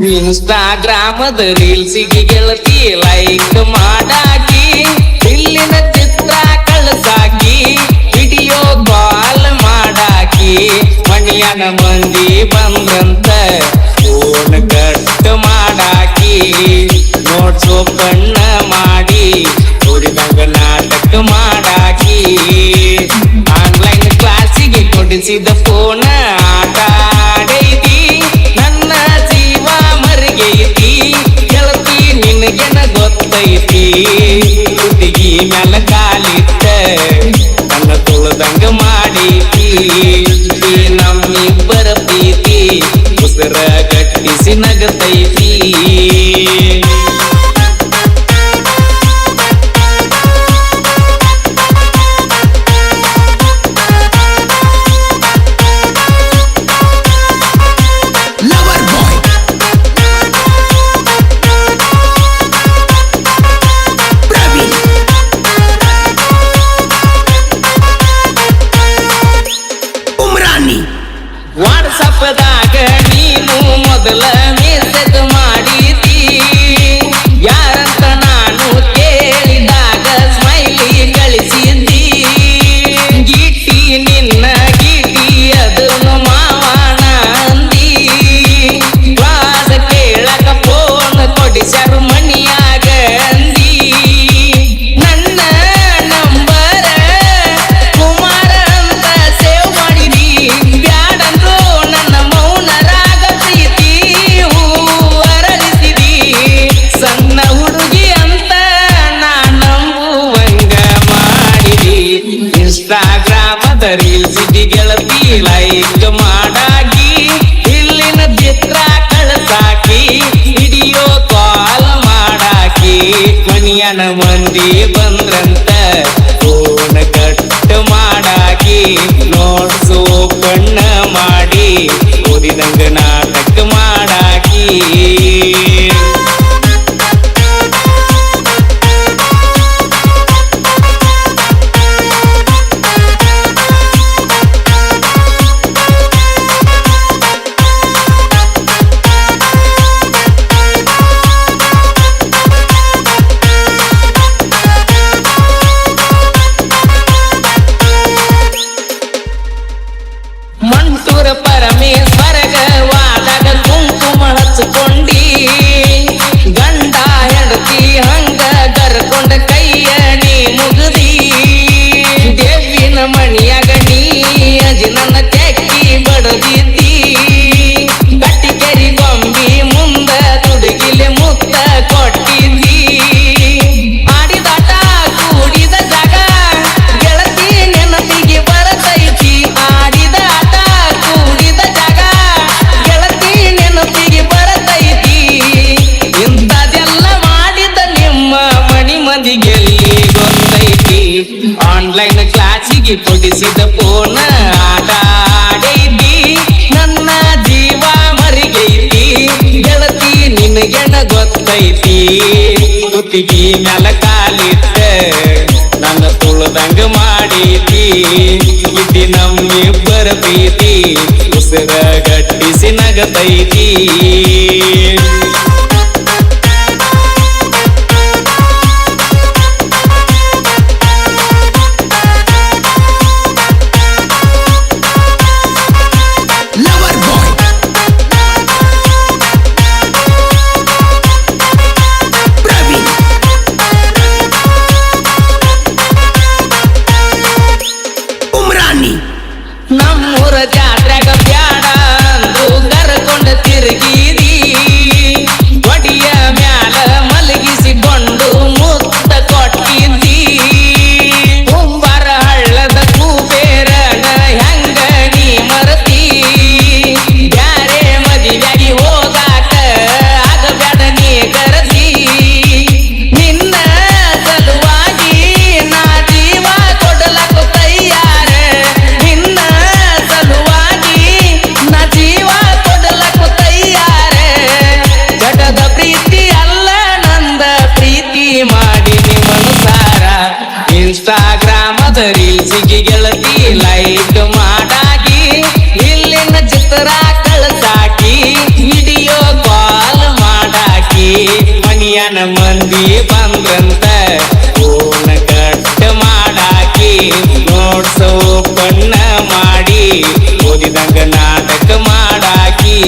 ಇನ್ಸ್ಟಾಗ್ರಾಮದ ರೀಲ್ಸಿಗೆ ಗೆಳತಿ ಲೈಕ್ ಮಾಡಾಕಿ, ಇಲ್ಲಿನ ಚಿತ್ರ ಕಳ್ಸಾಕಿ, video call ಮಾಡಾಕಿ, ಮಣಿಯನ ಮಂದಿ ಬಂದ್ರಂತ ಫೋನ್ ಕಟ್ ಮಾಡಾಕಿ, ನೋಟ್ಸ್ ಓಪನ್ ಮಾಡಿ ನೋಡಿದಂಗ ನಾಟಕ ಮಾಡಾಕಿ, ಆನ್ಲೈನ್ ಕ್ಲಾಸಿಗೆ ಕೊಡಿಸಿದ ಫೋನ್ ಆಟ ಆಡೈತಿ, ನನ್ನ ಜೀವ ಮರಿಗೈತಿ, ಗೆಳತಿ ನಿನಗೆನ ಗೊತ್ತೈತಿ, ಹುಡುಗಿ ಮ್ಯಾಲ ಕಾಲಿತ್ತ ನನ್ನ ತುಳದಂಗ ಮಾಡೈತಿ, ನಮ್ಮಿಬ್ಬರ ಪ್ರೀತಿ ಉಸಿರ ಗಟ್ಟಿಸಿ ನಗತೈತಿ. ವಾಟ್ಸಪ್ದಾಗ ನೀನು ಮೊದಲ ಮೆಸೇಜ್ ಮಾಡಿದಿ, ಯಾರಂತ ನಾನು ಕೇಳಿದಾಗ ಸ್ಮೈಲಿ ಕಳಿಸಿದ್ದಿ, ಗೀಟಿ ನಿನ್ನ ಗೀಟಿ ಅದನ್ನು ಮಾವನ ಅಂದಿ, ಕ್ಲಾಸ್ ಕೇಳಕ ಫೋನ್ ಕೊಡಿಸ್ಯಾರು ಮನಿಯಾಗ ಅಂದಿ, ನನ್ನ ನಂಬರ ಕುಮಾರ ಅಂತ ಸೇವ್ ಮಾಡಿದಿ, ಬ್ಯಾಡಂದ್ರು ನನ್ನ ಮೌನರಾಗ ಪ್ರೀತಿ ಅರಳಿಸಿದಿ, ಸಣ್ಣ ಹುಡುಗಿ ಅಂತ ನಾ ನಂಬುವಂಗ ಮಾಡಿದಿ, ಇನ್ಸ್ಟಾಗ್ರಾಮದ ರೀಲ್ಸಿಗೆ ಗೆಳತಿ ಲೈಕ್ ಮಾಡಾಕಿ, ಇಲ್ಲಿನ ಚಿತ್ರ ಕಳ್ಸಾಕಿ, ವಿಡಿಯೋ ಕಾಲ್ ಮಾಡಾಕಿ, ಮನಿಯನ ಮಂದಿ ಬಂದ್ರಂತ ಫೋನ್ ಕಟ್ ಮಾಡಾಕಿ, ನೋಟ್ಸ್ ಓಪನ್ ಮಾಡಿ ಓದಿದಂಗ ನಾಟಕ ಮಾಡಾಕಿ. ಮಂಟೂರ ಪರಮೇಶ್ವರಗ ವಾದಾಗ ಕುಂಕುಮ ಹಚ್ಕೊಂಡಿ, ಗಂಡ ಹೆಂಡತಿ ಹಂಗ ಕರ್ಕೊಂಡ ಕೈಯ ನೀ ಮುಗದಿ, ದೇವಿನ ಮಣಿಯಾಗ ನೀ ಅಜಿ ನನ್ನ ತೆಕ್ಕಿ ಬಡದಿದ್ದಿ, ಕಟ್ಟಿಕೆರಿ ಗೊಂಬಿ ಮುಂದ ತುಡುಗಿಲೆ ಮುತ್ತ ಕೊಟ್ಟಿದ್ದಿ, ಆಡಿದಾಟ ಕೂಡಿದ ಜಾಗ ಗೆಳತಿ ನೆನಪಿಗೆ ಬರತೈತಿ, ಆಡಿದ ಆಟ ಕೂಡಿದ ಜಾಗ ಗೆಳತಿ ನೆನಪಿಗೆ ಬರತೈತಿ, ಇಂಥದೆಲ್ಲ ಮಾಡಿದ ನಿಮ್ಮ ಮಣಿ ಮಂದಿಗೆಲ್ಲಿ ಗೊತ್ತೈತಿ, ಆನ್ಲೈನ್ ಕ್ಲಾಸಿಗೆ ಕೊಡಿಸಿದ ಫೋನ್ ಆಟ ಆಡೈತಿ, ನನ್ನ ಜೀವ ಮರಿಗೈತಿ, ಗೆಳತಿ ನಿನಗೆನ ಗೊತ್ತೈತಿ, ತುಟಿಗಿ ಮ್ಯಾಲ ಕಾಲಿತ್ತ ನನ್ನ ತುಳದಂಗ ಮಾಡೈತಿ, ಇದ್ದಿ ನಮ್ಮಿಬ್ಬರ ಪ್ರೀತಿ ಉಸಿರ ಗಟ್ಟಿಸಿ ನಗತೈತಿ. ನಮ್ಮೂರ ಜಾತ್ರೆಗ ಬ್ಯಾಡ ಅಂದು ಕರ್ಕೊಂಡ ತಿರುಗಿದಿ, ಬಂದ್ರಂತ ಫೋನ್ ಕಟ್ ಮಾಡಾಕಿ ನೋಟ್ಸ್ ಓಪನ್ ಮಾಡಿ ಓದಿದಂಗ ನಾಟಕ ಮಾಡಾಕಿ